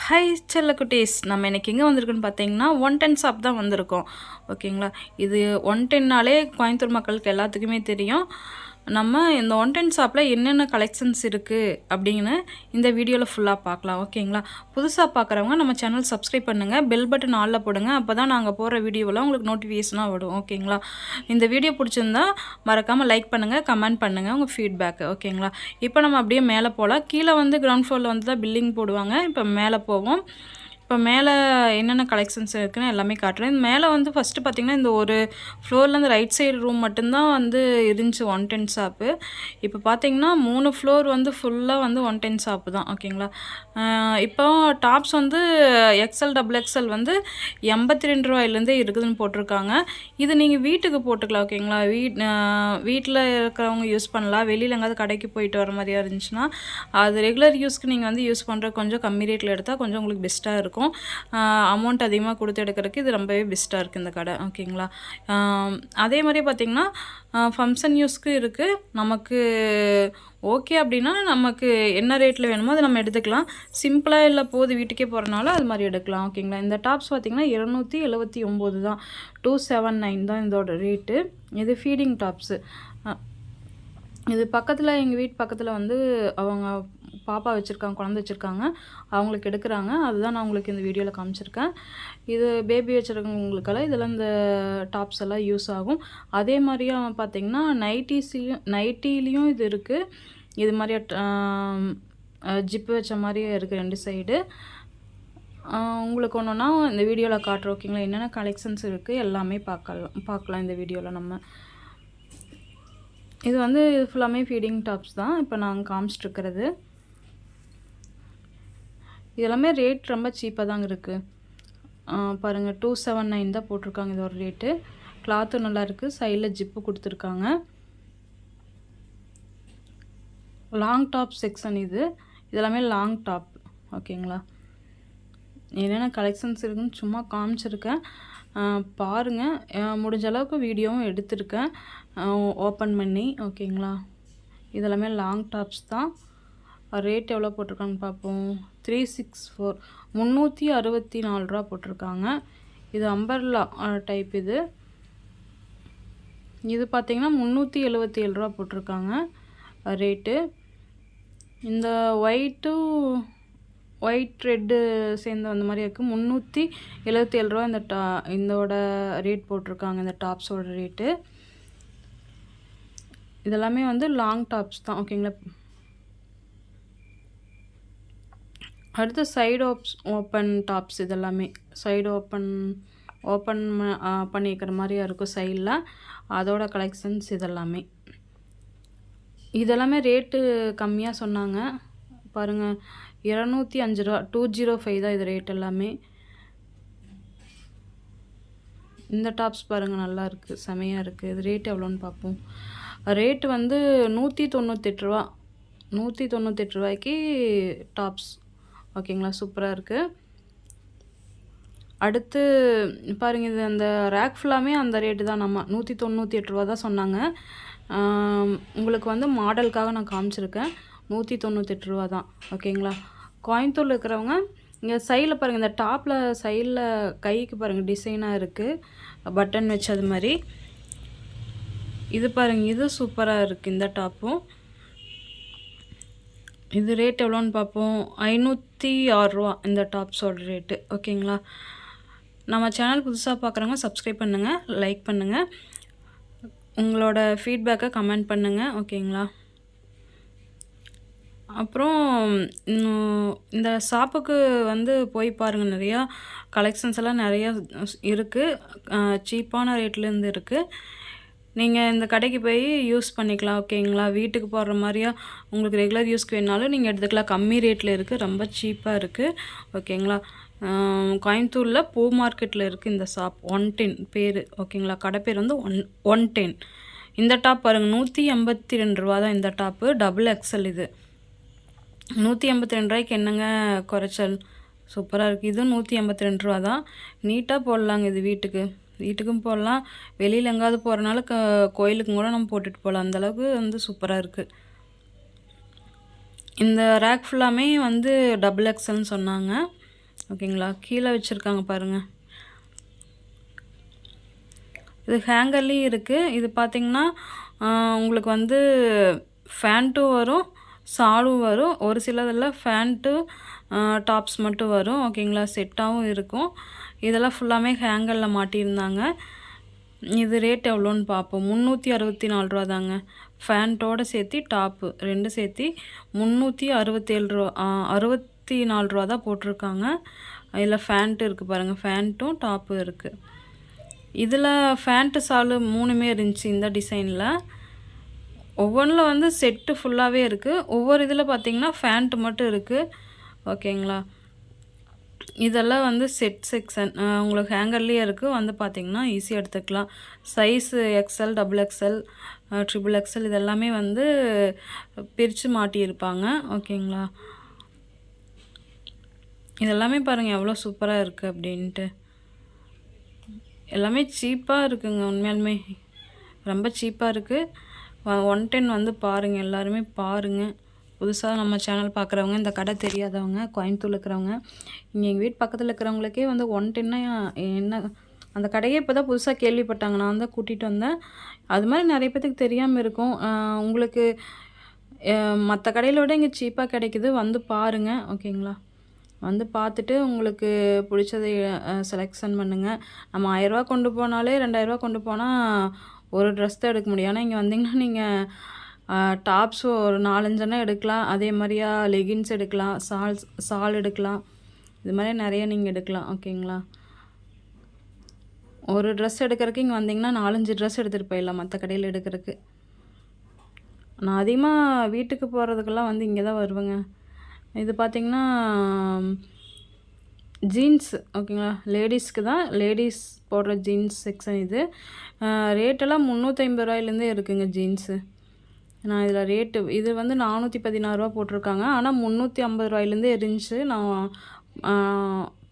Hi செல்லக்குட்டீஸ், நம்ம இன்றைக்கி எங்கே வந்திருக்குன்னு பார்த்தீங்கன்னா 110 ஷாப் தான் வந்திருக்கோம். ஓகேங்களா, இது 110நாலே கோயம்புத்தூர் மக்களுக்கு எல்லாத்துக்குமே தெரியும். நம்ம இந்த 110 ஷாப்பில் என்னென்ன கலெக்ஷன்ஸ் இருக்குது அப்படின்னு இந்த வீடியோவில் ஃபுல்லாக பார்க்கலாம். ஓகேங்களா, புதுசாக பார்க்குறவங்க நம்ம சேனல் சப்ஸ்கிரைப் பண்ணுங்கள், பெல் பட்டன் ஆலில் போடுங்க. அப்போ தான் நாங்கள் போகிற வீடியோவில் உங்களுக்கு நோட்டிஃபிகேஷனாக வரும். ஓகேங்களா, இந்த வீடியோ பிடிச்சிருந்தா மறக்காமல் லைக் பண்ணுங்கள், கமெண்ட் பண்ணுங்கள் உங்கள் ஃபீட்பேக்கு. ஓகேங்களா, இப்போ நம்ம அப்படியே மேலே போகலாம். கீழே வந்து கிரவுண்ட் ஃப்ளோரில் வந்து தான் பில்லிங் போடுவாங்க. இப்போ மேலே போவோம். இப்போ மேலே என்னென்ன கலெக்ஷன்ஸ் இருக்குன்னு எல்லாமே காட்டுறேன். மேலே வந்து ஃபஸ்ட்டு பார்த்திங்கன்னா இந்த ஒரு ஃப்ளோர்லேருந்து ரைட் சைடு ரூம் மட்டும்தான் வந்து இருந்துச்சு 110 ஷாப்பு. இப்போ பார்த்திங்கன்னா 3 ஃப்ளோர் வந்து ஃபுல்லாக வந்து 110 ஷாப்பு தான். ஓகேங்களா, இப்போ டாப்ஸ் வந்து எக்ஸ்எல் டபுள் எக்ஸ்எல் வந்து 82 ரூபாயிலேருந்தே இருக்குதுன்னு போட்டிருக்காங்க. இது நீங்கள் வீட்டுக்கு போட்டுக்கலாம். ஓகேங்களா, வீட்டில் இருக்கிறவங்க யூஸ் பண்ணலாம். வெளியில் எங்கேயாவது கடைக்கு போயிட்டு வர மாதிரியா இருந்துச்சுன்னா அது ரெகுலர் யூஸ்க்கு நீங்கள் வந்து யூஸ் பண்ணுற கொஞ்சம் கம்மி ரேட்டில் எடுத்தால் கொஞ்சம் உங்களுக்கு பெஸ்ட்டாக இருக்கும். அமௌண்ட் அதிகமாக கொடுத்து எடுக்கிறதுக்கு இது ரொம்பவே பெஸ்ட்டாக இருக்குது இந்த கடை. ஓகேங்களா, அதே மாதிரி பார்த்திங்கன்னா ஃபங்க்ஷன் யூஸ்க்கு இருக்குது. நமக்கு ஓகே அப்படின்னா நமக்கு என்ன ரேட்டில் வேணுமோ அதை நம்ம எடுத்துக்கலாம். சிம்பிளாக இல்லை போது வீட்டுக்கே போகிறனால அது மாதிரி எடுக்கலாம். ஓகேங்களா, இந்த டாப்ஸ் பார்த்திங்கன்னா 279 தான், 279 தான் இதோட ரேட்டு. இது ஃபீடிங் டாப்ஸு. இது பக்கத்தில் எங்கள் வீட்டு பக்கத்தில் வந்து அவங்க பாப்பா வச்சுருக்காங்க, குழந்தை வச்சுருக்காங்க, அவங்களுக்கு எடுக்கிறாங்க. அதுதான் நான் உங்களுக்கு இந்த வீடியோவில் காமிச்சிருக்கேன். இது பேபி வச்சுருக்கவங்களுக்கெல்லாம் இதெல்லாம் இந்த டாப்ஸ் எல்லாம் யூஸ் ஆகும். அதே மாதிரியே பார்த்திங்கன்னா நைட்டிலையும் இது இருக்குது. இது மாதிரியே ஜிப்பு வச்ச மாதிரியே இருக்குது 2 சைடு. உங்களுக்கு ஒன்றுனா இந்த வீடியோவில் காட்டுறோம். ஓகேங்களா, என்னென்ன கலெக்ஷன்ஸ் இருக்குது எல்லாமே பார்க்கலாம் இந்த வீடியோவில் நம்ம. இது வந்து ஃபுல்லாமே ஃபீடிங் டாப்ஸ் தான் இப்போ நாங்கள் காமிச்சிட்ருக்கிறது. இதெல்லாமே ரேட் ரொம்ப சீப்பாக தாங்க இருக்குது. பாருங்கள், 279 தான் போட்டிருக்காங்க இதோட ரேட்டு. கிளாத்தும் நல்லாயிருக்கு, சைடில் ஜிப்பு கொடுத்துருக்காங்க. லாங் டாப் செக்ஷன் இதெல்லாமே லாங் டாப். ஓகேங்களா, என்னென்ன கலெக்ஷன்ஸ் இருக்குதுன்னு சும்மா காமிச்சிருக்கேன், பாருங்கள். முடிஞ்ச அளவுக்கு வீடியோவும் எடுத்திருக்கேன் ஓப்பன் பண்ணி. ஓகேங்களா, இதெல்லாமே லாங் டாப்ஸ் தான். ரேட் எவ்வளோ போட்டிருக்கான்னு பார்ப்போம். 364 364 ரூபா போட்டிருக்காங்க. இது அம்பர்லா டைப். இது பார்த்திங்கன்னா 377 ரூபா போட்டிருக்காங்க ரேட்டு. இந்த ஒயிட் ரெட்டு சேர்ந்து அந்த மாதிரி இருக்குது. 377 ரூபா இதோட ரேட் போட்டிருக்காங்க, இந்த டாப்ஸோட ரேட்டு. இதெல்லாமே வந்து லாங் டாப்ஸ் தான். ஓகேங்களா, அடுத்து சைடு ஓப்பன் டாப்ஸ். இதெல்லாமே சைடு ஓப்பன் பண்ணிக்கிற மாதிரியா இருக்கும் சைடில். அதோட கலெக்ஷன்ஸ் இதெல்லாமே ரேட்டு கம்மியாக சொன்னாங்க. பாருங்கள், 205 ரூபா, 205 தான் இது ரேட் எல்லாமே. இந்த டாப்ஸ் பாருங்கள், நல்லா இருக்குது, செமையாக இருக்குது. இது ரேட் எவ்வளோன்னு பார்ப்போம். ரேட்டு வந்து 198 ரூபா, 198 ரூபாய்க்கு டாப்ஸ். ஓகேங்களா, சூப்பராக இருக்குது. அடுத்து பாருங்கள், இது அந்த ரேக் ஃபுல்லாமே அந்த ரேட்டு தான். நம்ம 198 ரூபா தான் சொன்னாங்க. உங்களுக்கு வந்து மாடலுக்காக நான் காமிச்சிருக்கேன். 198 ரூபா தான். ஓகேங்களா, கோயம்புத்தூரில் இருக்கிறவங்க இங்கே சைடில் பாருங்கள், இந்த டாப்பில் சைடில் கைக்கு பாருங்கள் டிசைனாக இருக்குது, பட்டன் வச்சது மாதிரி. இது பாருங்கள், இது சூப்பராக இருக்குது இந்த டாப்பும். இது ரேட் எவ்வளோன்னு பார்ப்போம். 506 ரூபா இந்த டாப்ஸோட ரேட்டு. ஓகேங்களா, நம்ம சேனல் புதுசாக பார்க்குறவங்க சப்ஸ்கிரைப் பண்ணுங்கள், லைக் பண்ணுங்கள், உங்களோட ஃபீட்பேக்கை கமெண்ட் பண்ணுங்கள். ஓகேங்களா, அப்புறம் இந்த ஷாப்புக்கு வந்து போய் பாருங்கள், நிறையா கலெக்ஷன்ஸ் எல்லாம் நிறையா இருக்குது, சீப்பான ரேட்லேருந்து இருக்குது. நீங்கள் இந்த கடைக்கு போய் யூஸ் பண்ணிக்கலாம். ஓகேங்களா, வீட்டுக்கு போடுற மாதிரியா உங்களுக்கு ரெகுலர் யூஸ்க்கு வேணாலும் நீங்கள் எடுத்துக்கலாம். கம்மி ரேட்டில் இருக்குது, ரொம்ப சீப்பாக இருக்குது. ஓகேங்களா, கோயம்புத்தூரில் பூ மார்க்கெட்டில் இருக்குது இந்த ஷாப். 110 பேர். ஓகேங்களா, கடை பேர் வந்து 110. இந்த டாப் பாருங்கள், 182 ரூபா தான் இந்த டாப்பு, டபுள் எக்ஸ்எல். இது 182 ரூபாய்க்கு என்னங்க குறைச்சல், சூப்பராக இருக்குது. இது 182 ரூபா தான். நீட்டாக போடலாங்க, இது வீட்டுக்கும் போடலாம், வெளியில் எங்காவது போகிறனால கோயிலுக்கும் கூட நம்ம போட்டுட்டு போகலாம். அந்தளவுக்கு வந்து சூப்பராக இருக்குது. இந்த ரேக் ஃபுல்லாமே வந்து டபுள் எக்ஸ்எல்னு சொன்னாங்க. ஓகேங்களா. கீழே வச்சுருக்காங்க பாருங்கள். இது ஹேங்கர்லேயும் இருக்குது. இது பார்த்திங்கன்னா உங்களுக்கு வந்து ஃபேண்ட்டும் வரும், ஷாலும் வரும். ஒரு சிலதில் ஃபேண்ட்டு டாப்ஸ் மட்டும் வரும். ஓகேங்களா. செட்டாகவும் இருக்கும். இதெல்லாம் ஃபுல்லாமே ஹேங்கரில் மாட்டியிருந்தாங்க. இது ரேட் எவ்வளோன்னு பார்ப்போம். 364 ரூபா தாங்க. ஃபேண்ட்டோடு சேர்த்து டாப்பு 2 சேர்த்து 367 ரூபா 64 ரூபா தான் போட்டிருக்காங்க. இதில் ஃபேண்ட்டு இருக்குது பாருங்கள். ஃபேண்ட்டும் டாப்பும் இருக்குது. இதில் ஃபேண்ட்டு ஷாலு 3மே இருந்துச்சு இந்த டிசைனில். ஒவ்வொன்றில் வந்து செட்டு ஃபுல்லாகவே இருக்குது. ஒவ்வொரு இதில் பார்த்திங்கன்னா ஃபேண்ட்டு மட்டும் இருக்குது. ஓகேங்களா. இதெல்லாம் வந்து செட் செக்ஷன் உங்களுக்கு ஹேங்கர்லேயே இருக்குது. வந்து பார்த்திங்கன்னா ஈஸியாக எடுத்துக்கலாம். சைஸு XL, XXL, XXL இதெல்லாமே வந்து பிரித்து மாட்டியிருப்பாங்க. ஓகேங்களா. இதெல்லாமே பாருங்கள் எவ்வளோ சூப்பராக இருக்குது அப்படின்ட்டு. எல்லாமே சீப்பாக இருக்குங்க. உண்மையாலுமே ரொம்ப சீப்பாக இருக்குது. 110 வந்து பாருங்கள், எல்லாருமே பாருங்கள். புதுசாக நம்ம சேனல் பார்க்குறவங்க, இந்த கடை தெரியாதவங்க, கோயம்புத்தூர்ல இருக்கிறவங்க, இங்கே எங்கள் வீட்டு பக்கத்தில் இருக்கிறவங்களுக்கே வந்து 110னா என்ன, அந்த கடையே இப்போ தான் புதுசாக கேள்விப்பட்டாங்க. நான் தான் கூட்டிகிட்டு வந்தேன். அது மாதிரி நிறைய பேத்துக்கு தெரியாமல் இருக்கும். உங்களுக்கு மற்ற கடையில் விட இங்கே சீப்பாக கிடைக்குது. வந்து பாருங்கள். ஓகேங்களா. வந்து பார்த்துட்டு உங்களுக்கு பிடிச்சதை செலெக்ஷன் பண்ணுங்கள். நம்ம 1000 ரூபா கொண்டு போனாலே 2000 ரூபா கொண்டு போனால் ஒரு ட்ரெஸ் தான் எடுக்க முடியும். ஆனால் இங்கே வந்தீங்கன்னா நீங்கள் டாப்ஸ் ஒரு 4-5 எடுக்கலாம். அதே மாதிரியா லெகின்ஸ் எடுக்கலாம், ஷால் எடுக்கலாம். இது மாதிரி நிறைய நீங்கள் எடுக்கலாம். ஓகேங்களா. ஒரு ட்ரெஸ் எடுக்கிறதுக்கு இங்கே வந்தீங்கன்னா 4-5 ட்ரெஸ் எடுத்துகிட்டு போயிடலாம் மற்ற கடையில் எடுக்கிறதுக்கு. நான் அதிகமாக வீட்டுக்கு போகிறதுக்கெல்லாம் வந்து இங்கே தான் வருவேங்க. இது பார்த்திங்கன்னா ஜீன்ஸ். ஓகேங்களா. லேடிஸ்க்கு தான், லேடிஸ் போடுற ஜீன்ஸ் செக்ஷன் இது. ரேட்டெல்லாம் 350 ரூபாயிலேருந்தே இருக்குங்க ஜீன்ஸு. நான் இதில் ரேட்டு இது வந்து 416 ரூபா போட்டிருக்காங்க. ஆனால் 350 ரூபாயிலேருந்தே இருந்துச்சு. நான்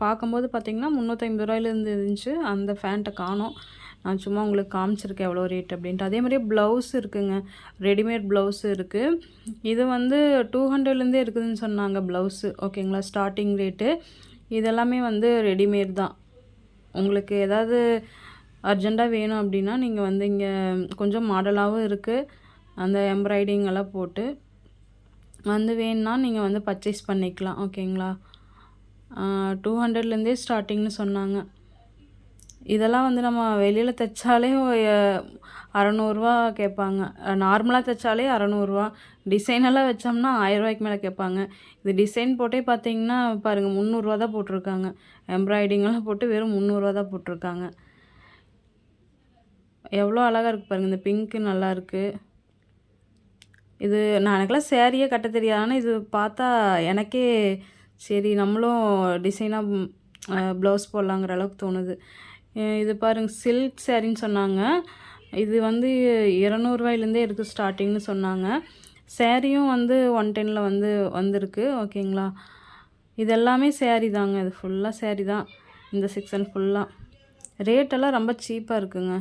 பார்க்கும்போது பார்த்திங்கன்னா 350 ரூபாயிலேருந்து இருந்துச்சு. அந்த ஃபேண்ட்டை காணோம். நான் சும்மா உங்களுக்கு காமிச்சிருக்கேன் எவ்வளோ ரேட் அப்படின்ட்டு. அதே மாதிரியே ப்ளவுஸ் இருக்குங்க. ரெடிமேட் ப்ளவுஸு இருக்குது. இது வந்து 200லேருந்தே இருக்குதுன்னு சொன்னாங்க ப்ளவுஸு. ஓகேங்களா. Starting rate. இதெல்லாமே வந்து ரெடிமேட் தான். உங்களுக்கு ஏதாவது அர்ஜெண்ட்டாக வேணும் அப்படின்னா நீங்கள் வந்து இங்கே கொஞ்சம் மாடலாகவும் இருக்குது. அந்த எம்ப்ராய்டிங் எல்லாம் போட்டு வந்து வேணுன்னா நீங்கள் வந்து பர்ச்சேஸ் பண்ணிக்கலாம். ஓகேங்களா. 200லேருந்தே ஸ்டார்டிங்னு சொன்னாங்க. இதெல்லாம் வந்து நம்ம வெளியில் தைச்சாலே 600 கேட்பாங்க. நார்மலாக தைச்சாலே 600. டிசைனெல்லாம் வச்சோம்னா 1000 ரூபாய்க்கு மேலே கேட்பாங்க. இது டிசைன் போட்டே பார்த்தீங்கன்னா பாருங்கள் 300 தான் போட்டிருக்காங்க. எம்ப்ராய்டிங்கெல்லாம் போட்டு வெறும் 300 தான் போட்டிருக்காங்க. எவ்வளோ அழகாக இருக்குது பாருங்கள். இந்த பிங்க்கு நல்லாயிருக்கு. இது நான் எனக்கெல்லாம் சேரீயே கட்ட தெரியாது. ஆனால் இது பார்த்தா எனக்கே சரி நம்மளும் டிசைனாக ப்ளவுஸ் போடலாங்கிற அளவுக்கு தோணுது. இது பாருங்கள் சில்க் சேரீன்னு சொன்னாங்க. இது வந்து 200 ரூபாயிலேருந்தே இருக்குது ஸ்டார்டிங்னு சொன்னாங்க. சேரீயும் வந்து 110ல் வந்து வந்திருக்கு. ஓகேங்களா. இது எல்லாமே சேரீ தாங்க. இது ஃபுல்லாக சேரீ தான். இந்த செக்ஷன் ஃபுல்லாக ரேட்டெல்லாம் ரொம்ப சீப்பாக இருக்குங்க.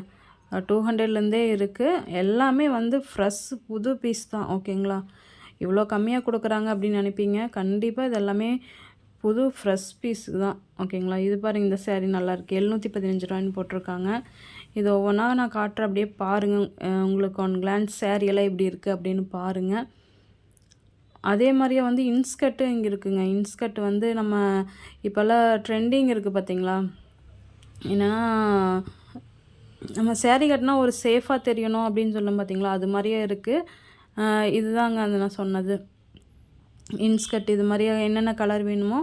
200லேருந்தே இருக்குது. எல்லாமே வந்து ஃப்ரெஷ் புது பீஸ் தான். ஓகேங்களா. இவ்வளோ கம்மியாக கொடுக்குறாங்க அப்படின்னு நினைப்பீங்க. கண்டிப்பாக இது எல்லாமே புது ஃப்ரெஷ் பீஸ் தான். ஓகேங்களா. இது பாருங்கள். இந்த சேரீ நல்லாயிருக்கு. 715 ரூபாய்ன்னு போட்டிருக்காங்க. இது ஒவ்வொன்றா நான் காட்டுறேன், அப்படியே பாருங்கள். உங்களுக்கு ஒன் கிளான்ஸ் சேரீயெல்லாம் எப்படி இருக்குது அப்படின்னு பாருங்கள். அதே மாதிரியே வந்து இன்ஸ்கர்ட்டு இங்கே இருக்குங்க. இன்ஸ்கர்ட் வந்து நம்ம இப்போல்லாம் ட்ரெண்டிங் இருக்குது பார்த்தீங்களா. என்னென்னா நம்ம சேரீ கட்டினா ஒரு சேஃபாக தெரியணும் அப்படின்னு சொல்லணும் பார்த்தீங்களா. அது மாதிரியே இருக்குது. இதுதாங்க அது நான் சொன்னது இன்ஸ்கர்ட். இது மாதிரியே என்னென்ன கலர் வேணுமோ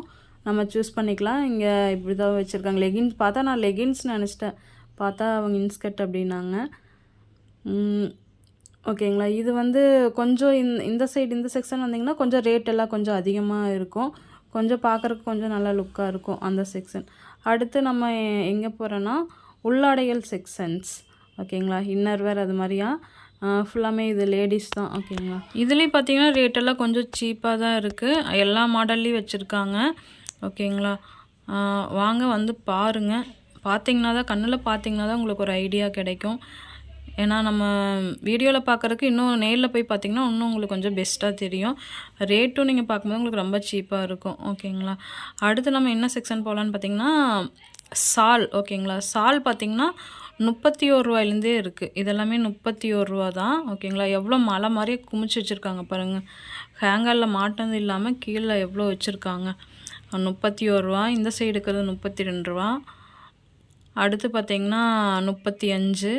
நம்ம சூஸ் பண்ணிக்கலாம். இங்கே இப்படி தான் வச்சுருக்காங்க. லெகின்ஸ் பார்த்தா நான் லெகின்ஸ் நினச்சிட்டேன். பார்த்தா அவங்க இன்ஸ்கர்ட் அப்படின்னாங்க. ஓகேங்களா. இது வந்து கொஞ்சம் இந்த சைடு இந்த செக்ஷன் வந்திங்கன்னா கொஞ்சம் ரேட் எல்லாம் கொஞ்சம் அதிகமாக இருக்கும். கொஞ்சம் பார்க்குறதுக்கு கொஞ்சம் நல்லா லுக்காக இருக்கும் அந்த செக்ஷன். அடுத்து நம்ம எங்கே போகிறோன்னா உள்ளாடைகள் செக்ஷன்ஸ். ஓகேங்களா. இன்னர் வேர் அது மாதிரியா ஃபுல்லாமே இது லேடிஸ் தான். ஓகேங்களா. இதுலேயும் பார்த்தீங்கன்னா ரேட்டெல்லாம் கொஞ்சம் சீப்பாக தான் இருக்குது. எல்லா மாடல்லையும் வச்சுருக்காங்க. ஓகேங்களா. வாங்க வந்து பாருங்கள். பார்த்தீங்கன்னா தான் கண்ணில் பார்த்தீங்கன்னா தான் உங்களுக்கு ஒரு ஐடியா கிடைக்கும். ஏன்னா நம்ம வீடியோவில் பார்க்குறதுக்கு இன்னும் நேரில் போய் பார்த்தீங்கன்னா இன்னும் உங்களுக்கு கொஞ்சம் பெஸ்ட்டாக தெரியும். ரேட்டும் நீங்கள் பார்க்கும்போது உங்களுக்கு ரொம்ப சீப்பாக இருக்கும். ஓகேங்களா. அடுத்து நம்ம என்ன செக்ஷன் போகலான்னு பார்த்தீங்கன்னா சால். ஓகேங்களா. சால் பார்த்தீங்கன்னா ரூ. 31 இருக்குது. இதெல்லாமே ரூ. 31 தான். ஓகேங்களா. எவ்வளோ மலை மாதிரியே குமிச்சு வச்சுருக்காங்க பாருங்கள். ஹேங்கரில் மாட்டினது இல்லாமல் கீழே எவ்வளோ வச்சுருக்காங்க. ரூ. 31. இந்த சைடு இருக்கிறது ரூ. 32. அடுத்து பார்த்தீங்கன்னா 35.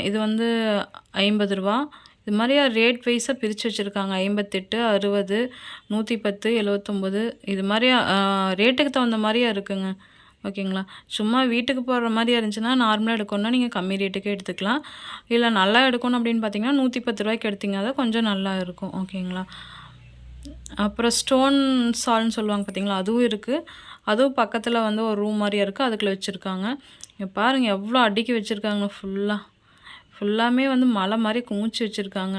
இது வந்து ரூ. 50. இது மாதிரியா ரேட் வைஸாக பிரித்து வச்சுருக்காங்க. 58, 60, 110, 79 இது மாதிரியா ரேட்டுக்கு தகுந்த மாதிரியா இருக்குங்க. ஓகேங்களா. சும்மா வீட்டுக்கு போடுற மாதிரியா இருந்துச்சுன்னா நார்மலாக எடுக்கணும்னா நீங்கள் கம்மி ரேட்டுக்கே எடுத்துக்கலாம். இல்லை நல்லா எடுக்கணும் அப்படின்னு பார்த்தீங்கன்னா ரூ. 110 எடுத்தீங்கன்னா தான் கொஞ்சம் நல்லா இருக்கும். ஓகேங்களா. அப்புறம் ஸ்டோன் சால்னு சொல்லுவாங்க பார்த்தீங்களா, அதுவும் இருக்குது. அதுவும் பக்கத்தில் வந்து ஒரு ரூம் மாதிரியா இருக்குது. அதுக்குள்ளே வச்சுருக்காங்க. இங்கே பாருங்கள் எவ்வளோ அடுக்கி வச்சுருக்காங்க. ஃபுல்லாமே வந்து மலை மாதிரி குமிச்சு வச்சுருக்காங்க.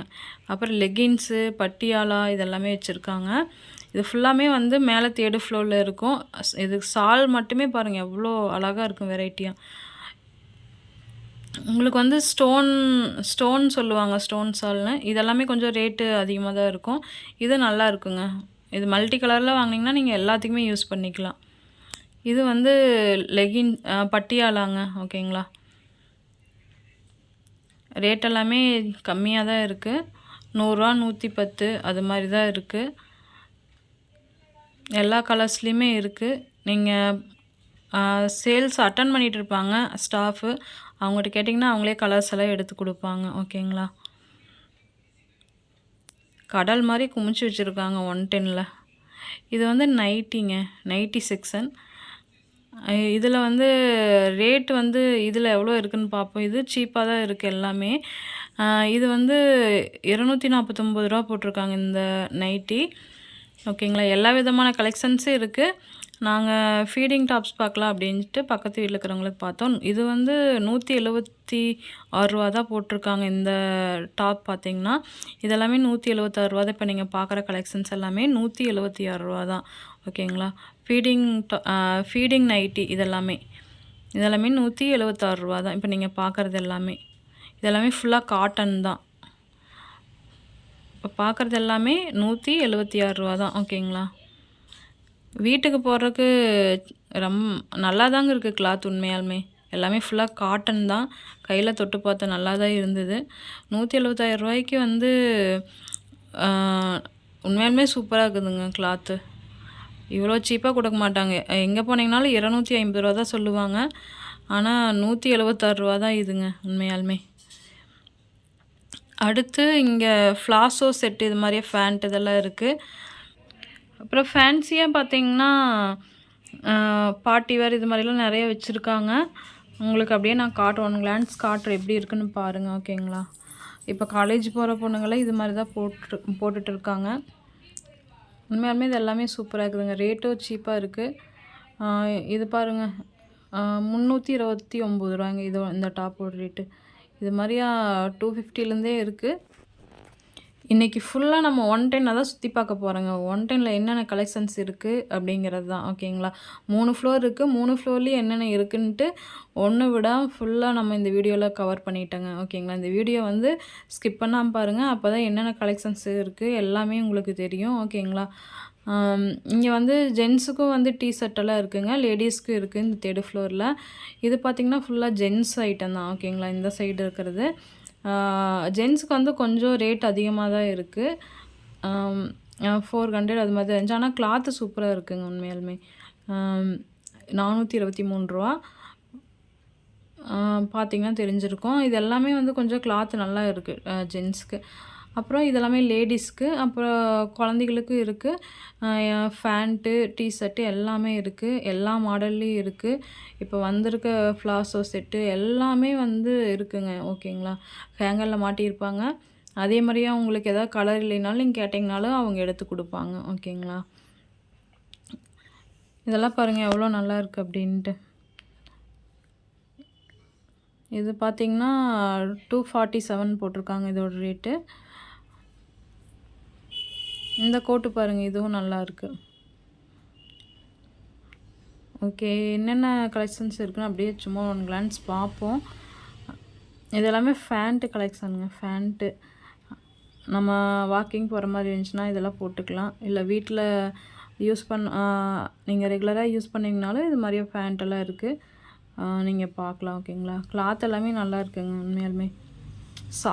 அப்புறம் லெகின்ஸு, பட்டியாலா இதெல்லாமே வச்சுருக்காங்க. இது ஃபுல்லாமே வந்து மேலே 3rd ஃப்ளோரில் இருக்கும். இது சால் மட்டுமே பாருங்கள் எவ்வளோ அழகாக இருக்கும் வெரைட்டியாக. உங்களுக்கு வந்து ஸ்டோன் சொல்லுவாங்க, ஸ்டோன் சால்னு. இதெல்லாமே கொஞ்சம் ரேட்டு அதிகமாக தான் இருக்கும். இது நல்லா இருக்குங்க. இது மல்டி கலரில் வாங்கினீங்கன்னா நீங்கள் எல்லாத்துக்குமே யூஸ் பண்ணிக்கலாம். இது வந்து பட்டியாலாங்க. ஓகேங்களா. ரேட் எல்லாமே கம்மியாக தான் இருக்குது. ரூ. 100, 110 அது மாதிரி தான் இருக்குது. எல்லா கலர்ஸ்லேயுமே இருக்குது. நீங்கள் சேல்ஸ் அட்டன் பண்ணிகிட்டு இருப்பாங்க ஸ்டாஃபு. அவங்ககிட்ட கேட்டிங்கன்னா அவங்களே கலர்ஸ் எல்லாம் எடுத்து கொடுப்பாங்க. ஓகேங்களா. கடல் மாதிரி குமிச்சு வச்சுருக்காங்க 110ல். இது வந்து நைட்டி செக்ஷன். இதில் வந்து ரேட் வந்து இதில் எவ்வளோ இருக்குதுன்னு பார்ப்போம். இது சீப்பாக தான் இருக்குது எல்லாமே. இது வந்து ரூ. 249 போட்டிருக்காங்க இந்த நைட்டி. ஓகேங்களா. எல்லா விதமான கலெக்ஷன்ஸும் இருக்குது. நாங்கள் ஃபீடிங் டாப்ஸ் பார்க்கலாம் அப்படின்ட்டு பக்கத்து வீட்டில் இருக்கிறவங்களுக்கு பார்த்தோம். இது வந்து ரூ. 176 தான் போட்டிருக்காங்க. இந்த டாப் பார்த்தீங்கன்னா இதெல்லாமே ரூ. 176 தான். இப்போ நீங்கள் பார்க்குற கலெக்ஷன்ஸ் எல்லாமே ரூ. 176 தான். ஓகேங்களா. ஃபீடிங் நைட்டி இதெல்லாமே ரூ. 176 தான். இப்போ நீங்கள் பார்க்குறது இதெல்லாமே ஃபுல்லாக காட்டன் தான். இப்போ பார்க்குறது எல்லாமே ரூ. 176 தான். ஓகேங்களா. வீட்டுக்கு போடுறதுக்கு நல்லா தாங்க இருக்குது கிளாத். உண்மையாலுமே எல்லாமே ஃபுல்லாக காட்டன் தான். கையில் தொட்டு பார்த்து நல்லா தான் இருந்தது. ரூ. 176 வந்து உண்மையாலுமே சூப்பராக இருக்குதுங்க கிளாத்து. இவ்வளோ சீப்பாக கொடுக்க மாட்டாங்க. எங்கே போனீங்கனாலும் ரூ. 250 தான் சொல்லுவாங்க. ஆனால் ரூ. 176 தான் இதுங்க உண்மையாலுமே. அடுத்து இங்கே ஃப்ளாஸோ செட்டு இது மாதிரியே ஃபேண்ட் இதெல்லாம் இருக்குது. அப்புறம் ஃபேன்சியாக பார்த்தீங்கன்னா பார்ட்டி வேர் இது மாதிரிலாம் நிறைய வச்சுருக்காங்க. உங்களுக்கு அப்படியே நான் காட்டுறேன், கிளான்ஸ் காட்டுறேன் எப்படி இருக்குன்னு பாருங்கள். ஓகேங்களா. இப்போ காலேஜ் போகிற பொண்ணுங்களாம் இது மாதிரி தான் போட்டுட்டு இருக்காங்க. உண்மையாலுமே இது எல்லாமே சூப்பராக இருக்குதுங்க. ரேட்டும் சீப்பாக இருக்குது. இது பாருங்கள் ரூ. 329 இது இந்த டாப்போட ரேட்டு. இது மாதிரியா 250லேருந்தே இருக்குது. இன்றைக்கி ஃபுல்லாக நம்ம 110 தான் சுற்றி பார்க்க போகிறோங்க. 110ல் என்னென்ன கலெக்ஷன்ஸ் இருக்குது அப்படிங்கிறது தான். ஓகேங்களா. 3 ஃப்ளோர் இருக்குது. 3 ஃப்ளோர்லேயும் என்னென்ன இருக்குன்ட்டு ஒன்று விடாமல் ஃபுல்லாக நம்ம இந்த வீடியோவில் கவர் பண்ணிட்டோங்க. ஓகேங்களா. இந்த வீடியோ வந்து ஸ்கிப் பண்ணாமல் பாருங்கள். அப்போ தான் என்னென்ன கலெக்ஷன்ஸ் இருக்குது எல்லாமே உங்களுக்கு தெரியும். ஓகேங்களா. இங்கே வந்து ஜென்ஸுக்கும் வந்து ஷர்ட்டெல்லாம் இருக்குதுங்க, லேடிஸ்க்கும் இருக்குது இந்த 3rd ஃப்ளோரில். இது பார்த்திங்கன்னா ஃபுல்லாக ஜென்ஸ் ஐட்டம் தான். ஓகேங்களா. இந்த சைடு இருக்கிறது ஜென்ஸுக்கு வந்து கொஞ்சம் ரேட் அதிகமாக தான் இருக்குது. 400 அது மாதிரி தான் இருந்துச்சு. ஆனால் கிளாத்து சூப்பராக இருக்குதுங்க உண்மையாலுமே. ரூ. 423 பார்த்திங்கன்னா தெரிஞ்சிருக்கும். இது எல்லாமே வந்து கொஞ்சம் கிளாத்து நல்லா இருக்குது ஜென்ஸுக்கு. அப்புறம் இதெல்லாமே லேடிஸ்க்கு, அப்புறம் குழந்தைகளுக்கும் இருக்குது. ஃபேண்ட்டு, ஷர்ட்டு எல்லாமே இருக்குது. எல்லா மாடல்லையும் இருக்குது. இப்போ வந்திருக்க ஃப்ளாஸோ செட்டு எல்லாமே வந்து இருக்குங்க. ஓகேங்களா. ஹேங்கரில் மாட்டியிருப்பாங்க. அதே மாதிரியே உங்களுக்கு எதாவது கலர் இல்லைனாலும் நீங்கள் கேட்டிங்கனாலும் அவங்க எடுத்து கொடுப்பாங்க. ஓகேங்களா. இதெல்லாம் பாருங்கள் எவ்வளோ நல்லா இருக்குது அப்படின்ட்டு. இது பார்த்திங்கன்னா 247 போட்டிருக்காங்க இதோட ரேட்டு. இந்த கோட்டு பாருங்கள் இதுவும் நல்லா இருக்குது. ஓகே. என்னென்ன கலெக்ஷன்ஸ் இருக்குன்னு அப்படியே சும்மா ஒன் கிளான்ஸ் பார்ப்போம். இது எல்லாமே ஃபேண்ட்டு கலெக்ஷனுங்க. ஃபேண்ட்டு நம்ம வாக்கிங் போகிற மாதிரி இருந்துச்சுன்னா இதெல்லாம் போட்டுக்கலாம். இல்லை வீட்டில் யூஸ் நீங்கள் ரெகுலராக யூஸ் பண்ணிங்கனாலும் இது மாதிரியே ஃபேண்ட்டெல்லாம் இருக்குது, நீங்கள் பார்க்கலாம். ஓகேங்களா. கிளாத் எல்லாமே நல்லா இருக்குங்க. உண்மையாலுமே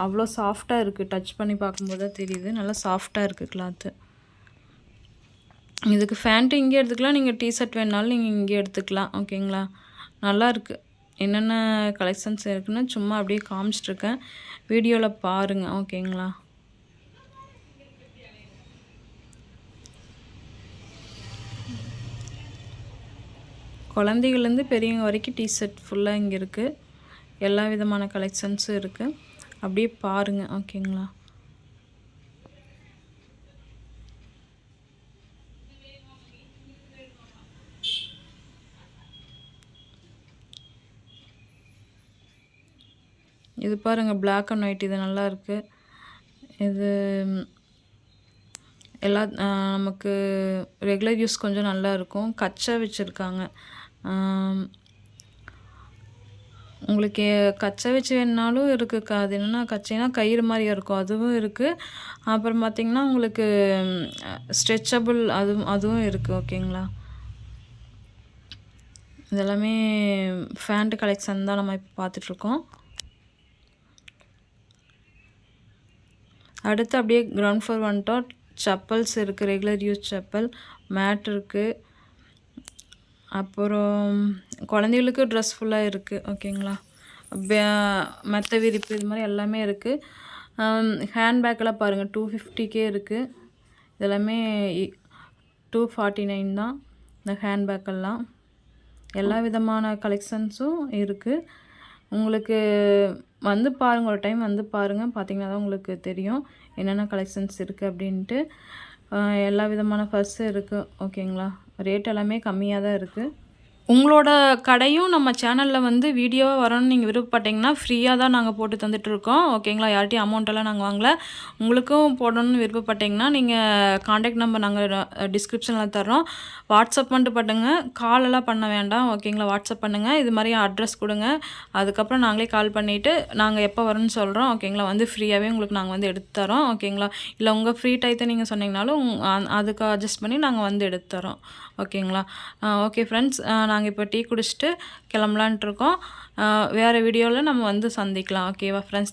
அவ்வளோ சாஃப்டாக இருக்குது. டச் பண்ணி பார்க்கும்போது தான் தெரியுது, நல்லா சாஃப்டாக இருக்குது கிளாத்து. இதுக்கு ஃபேண்ட்டு இங்கே எடுத்துக்கலாம், நீங்கள் டிஷர்ட் வேணுனாலும் நீங்கள் இங்கே எடுத்துக்கலாம். ஓகேங்களா. நல்லாயிருக்கு. என்னென்ன கலெக்ஷன்ஸ் இருக்குன்னு சும்மா அப்படியே காமிச்சிட்ருக்கேன், வீடியோவில் பாருங்கள். ஓகேங்களா. குழந்தைகள்லேருந்து பெரியவங்க வரைக்கும் டிஷர்ட் ஃபுல்லாக இங்கே இருக்குது. எல்லா விதமான கலெக்ஷன்ஸும் இருக்குது, அப்படியே பாருங்கள். ஓகேங்களா. இது பாருங்கள், பிளாக் அண்ட் ஒயிட். இது நல்லா இருக்குது. இது எல்லா நமக்கு ரெகுலர் யூஸ் கொஞ்சம் நல்லா இருக்கும். கச்சா வச்சுருக்காங்க. உங்களுக்கு கச்சை வச்சு வேணுனாலும் இருக்குது. அது என்னென்னா கச்சைனா கயிறு மாதிரியா இருக்கும், அதுவும் இருக்குது. அப்புறம் பார்த்திங்கன்னா உங்களுக்கு ஸ்ட்ரெச்சபிள் அதுவும் இருக்குது. ஓகேங்களா. இதெல்லாமே ஃபேண்ட் கலெக்ஷன் தான் நம்ம இப்போ பார்த்துட்ருக்கோம். அடுத்து அப்படியே கிரவுண்ட் ஃப்ளோர் வந்துட்டோம். செப்பல்ஸ் இருக்குது, ரெகுலர் யூஸ் செப்பல், மேட் இருக்குது. அப்புறம் குழந்தைகளுக்கு ட்ரெஸ் ஃபுல்லாக இருக்குது. ஓகேங்களா. மெத்த விரிப்பு இது மாதிரி எல்லாமே இருக்குது. ஹேண்ட்பேக்கெல்லாம் பாருங்கள், 250 இருக்குது. இதெல்லாமே 249 தான் இந்த ஹேண்ட்பேக்கெல்லாம். எல்லா விதமான கலெக்ஷன்ஸும் இருக்குது. உங்களுக்கு வந்து பாருங்கள், ஒரு டைம் வந்து பாருங்கள். பார்த்திங்கன்னா தான் உங்களுக்கு தெரியும் என்னென்ன கலெக்ஷன்ஸ் இருக்குது அப்படின்ட்டு. எல்லா விதமான பர்ஸும் இருக்குது. ஓகேங்களா. ரேட் எல்லாமே கம்மியாக தான் இருக்குது. உங்களோட கடையும் நம்ம சேனலில் வந்து வீடியோவாக வரணும்னு நீங்கள் விருப்பப்பட்டீங்கன்னா ஃப்ரீயாக தான் நாங்கள் போட்டு தந்துட்டுருக்கோம். ஓகேங்களா. யார்கிட்டையும் அமௌண்ட்டெல்லாம் நாங்கள் வாங்கலை. உங்களுக்கும் போடணும்னு விருப்பப்பட்டீங்கன்னா நீங்கள் காண்டாக்ட் நம்பர் நாங்கள் டிஸ்கிரிப்ஷனில் தர்றோம். வாட்ஸ்அப் பண்ணிட்டு பண்ணுங்க, காலெல்லாம் பண்ண வேண்டாம். ஓகேங்களா. வாட்ஸ்அப் பண்ணுங்கள், இது மாதிரி அட்ரஸ் கொடுங்க. அதுக்கப்புறம் நாங்களே கால் பண்ணிவிட்டு நாங்கள் எப்போ வரணும்னு சொல்கிறோம். ஓகேங்களா. வந்து ஃப்ரீயாகவே உங்களுக்கு நாங்கள் வந்து எடுத்து தரோம். ஓகேங்களா. இல்லை உங்கள் ஃப்ரீ டைத்தை நீங்கள் சொன்னீங்கனாலும் அதுக்கு அட்ஜஸ்ட் பண்ணி நாங்கள் வந்து எடுத்து தரோம். ஓகேங்களா. ஓகே ஃப்ரெண்ட்ஸ், நாங்கள் இப்போ டீ குடிச்சிட்டு கிளம்பலான்ட்டு இருக்கோம். வேறு வீடியோவில் நம்ம வந்து சந்திக்கலாம். ஓகேவா ஃப்ரெண்ட்ஸ்.